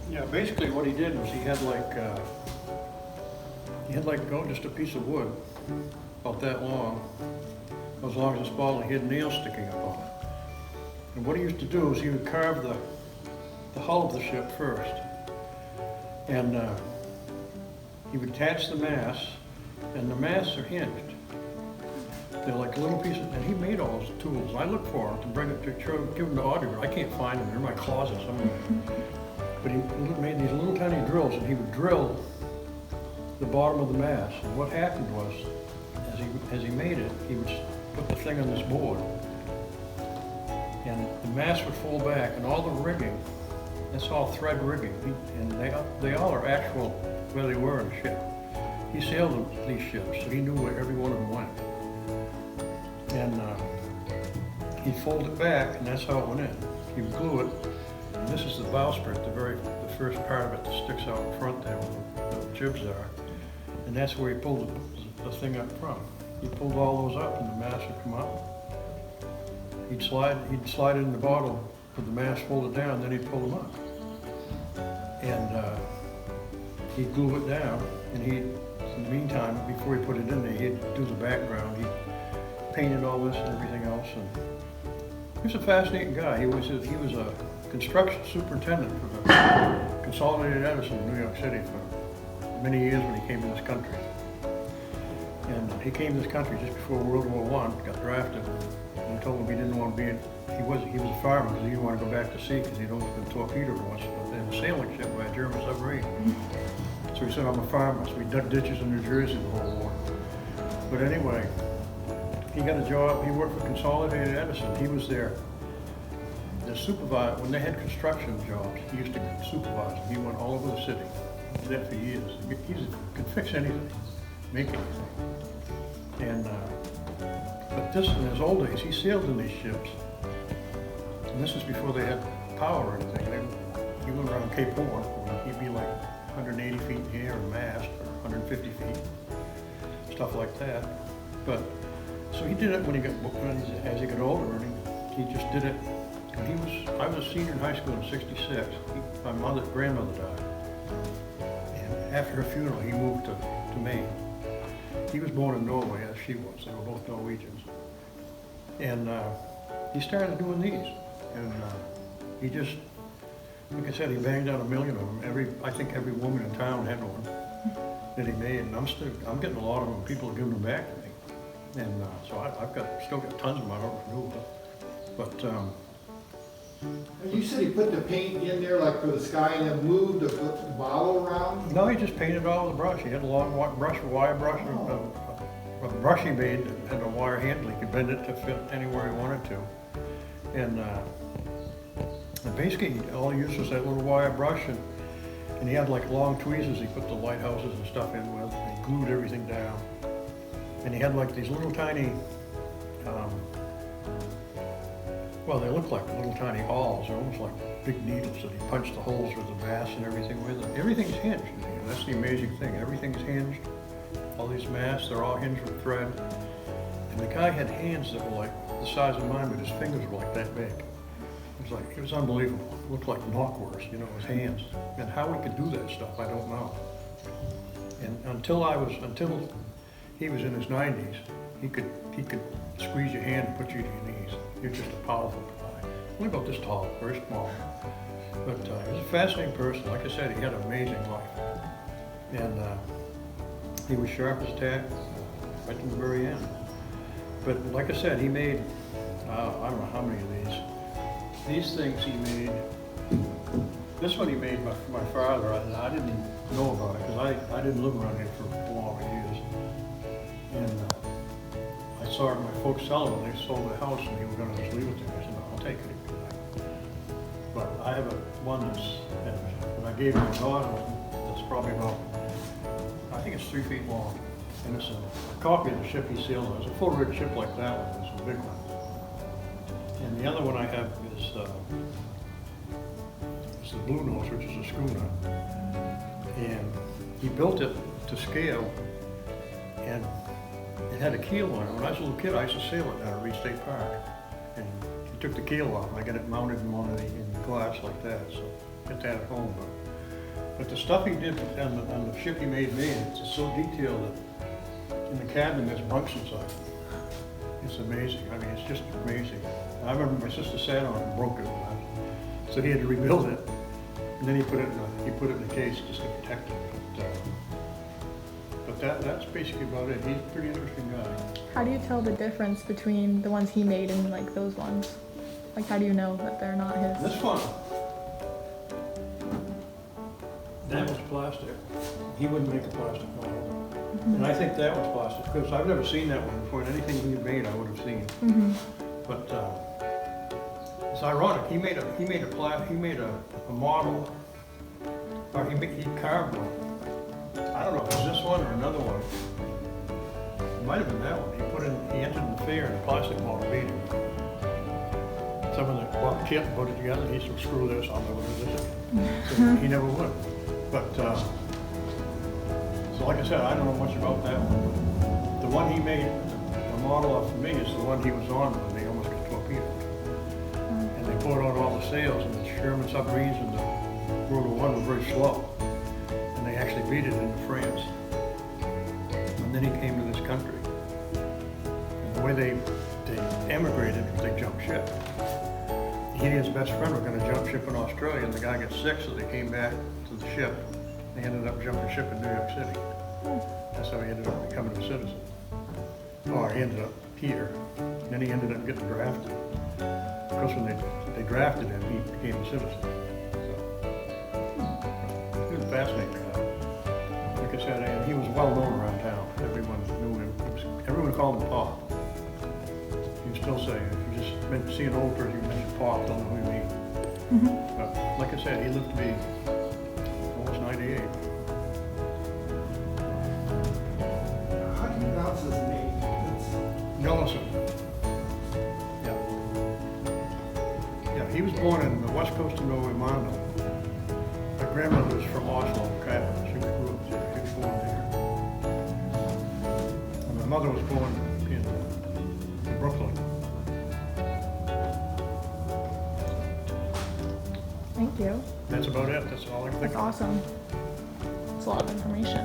Yeah, basically what he did was he had just a piece of wood, about that long, as long as his ball, and he had nails sticking up on it. And what he used to do is he would carve the hull of the ship first. And he would attach the masts, and the masts are hinged. They're like little pieces, and he made all those tools. I look for them to bring it to show, give them to Audrey, but I can't find them. They're in my closet somewhere. But he made these little tiny drills, and he would drill the bottom of the mast. And what happened was, as he made it, he would put the thing on this board, and the mast would fold back, and all the rigging, that's all thread rigging, and they all are actual where they were in the ship. He sailed these ships, so he knew where every one of them went. And he'd fold it back, and that's how it went in. He would glue it, and this is the bowsprit, the first part of it that sticks out in front there where the jibs are. And that's where he pulled the thing up from. He pulled all those up, and the mast would come up. He'd slide it in the bottle with the mast folded down, then he'd pull them up. And he'd glue it down, and in the meantime, before he put it in there, he'd do the background. He painted all this and everything else. And he was a fascinating guy. He was a construction superintendent for the Consolidated Edison in New York City for many years when he came to this country. And he came to this country just before World War I, got drafted, and I told him he didn't want to be he was a fireman because he didn't want to go back to sea because he'd only been torpedoed once in a sailing ship by a German submarine. So he said, I'm a fireman. So he dug ditches in New Jersey the whole war. But anyway, he got a job. He worked for Consolidated Edison. He was the supervisor. When they had construction jobs, he used to supervise them. He went all over the city. He did that for years. He could fix anything, make anything. And but this, in his old days, he sailed in these ships. And this was before they had power or anything. He went around Cape Horn. He'd be like 180 feet in the air and mast, or 150 feet, stuff like that. But so he did it as he got older, and he just did it. And I was a senior in high school in '66. My grandmother died, and after her funeral, he moved to Maine. He was born in Norway, as she was. They were both Norwegians, and he started doing these, and he just, like I said, he banged out 1 million of them. I think every woman in town had one that he made, and I'm getting a lot of them. People are giving them back to me, and so I've still got tons of them I don't renew. But you said he put the paint in there like for the sky and then moved the bottle around? no, he just painted all the brush. He had a long brush, a wire brush, a brush he made that had a wire handle. He could bend it to fit anywhere he wanted to, and basically all he used was that little wire brush, and he had like long tweezers he put the lighthouses and stuff in with, and he glued everything down. And he had like these little tiny, well, they look like little tiny awls. They're almost like big needles that he punched the holes with the masts and everything with. And everything's hinged. That's the amazing thing. Everything's hinged. All these masts, they're all hinged with thread. And the guy had hands that were like the size of mine, but his fingers were like that big. It was unbelievable. It looked like knockwurst, his hands. And how he could do that stuff, I don't know. And until he was in his 90s, he could squeeze your hand and put you to your knees. You're just a powerful guy. Only about this tall, very small. But he was a fascinating person. Like I said, he had an amazing life. And he was sharp as tack right to the very end. But like I said, he made, I don't know how many of these. These things he made, this one he made for my father. I didn't know about it because I didn't live around here for long years. And I saw it, my folks selling it. They sold the house and he was going to just leave it to me. I said, no, I'll take it. But I have one that I gave my daughter that's probably about, I think it's 3 feet long. And it's a copy of the ship he sailed on. It's a full rig ship like that one. It's a big one. And the other one I have is the Blue Nose, which is a schooner. And he built it to scale, and it had a keel on it. When I was a little kid, I used to sail it down at Reed State Park. And he took the keel off, and I got it mounted in the glass like that, so I got that at home. But But the stuff he did on the ship he made me, it's just so detailed that in the cabin there's bunks inside. It's amazing. I mean, it's just amazing. I remember my sister sat on it and broke it. So he had to rebuild it, and then he put it in a case just to protect it. But that's basically about it. He's a pretty interesting guy. How do you tell the difference between the ones he made and like those ones? Like how do you know that they're not his? This one, that was plastic. He wouldn't make a plastic model. And I think that was plastic, because I've never seen that one before, and anything he made I would have seen. But it's ironic, he made a model, or he carved one. I don't know if it's this one or another one. It might have been that one. He entered the fair in a plastic model meeting. Someone that bought the kit and put it together, he said, screw this, I'll never do this again. So he never would. But, so like I said, I don't know much about that one. But the one he made, the model of for me, is the one he was on when they almost got torpedoed. And they poured out all the sails, and the Sherman submarines and the World War I were very slow. And they actually beat it into France. And then he came to this country. And the way they emigrated was they jumped ship. He and his best friend were going to jump ship in Australia, and the guy got sick, so they came back to the ship. They ended up jumping ship in New York City. That's how he ended up becoming a citizen. Or he ended up here. And then he ended up getting drafted. Of course, when they drafted him, he became a citizen. So, he was a fascinating guy. Like I said, and he was well known around town. Everyone knew him. Everyone called him Pop. You can still say, if you just see an old person, you mention Pop, they'll know who you mean. But like I said, he lived to be almost 98. How do you pronounce his name? Nelson. Yeah. Yeah, he was born in the west coast of Norway, Mondo. My grandmother was from Oslo, Canada. She grew up there. She was born there. And my mother was born in Brooklyn. Thank you. That's about it. That's all I can think That's of. awesome. It's a lot of information.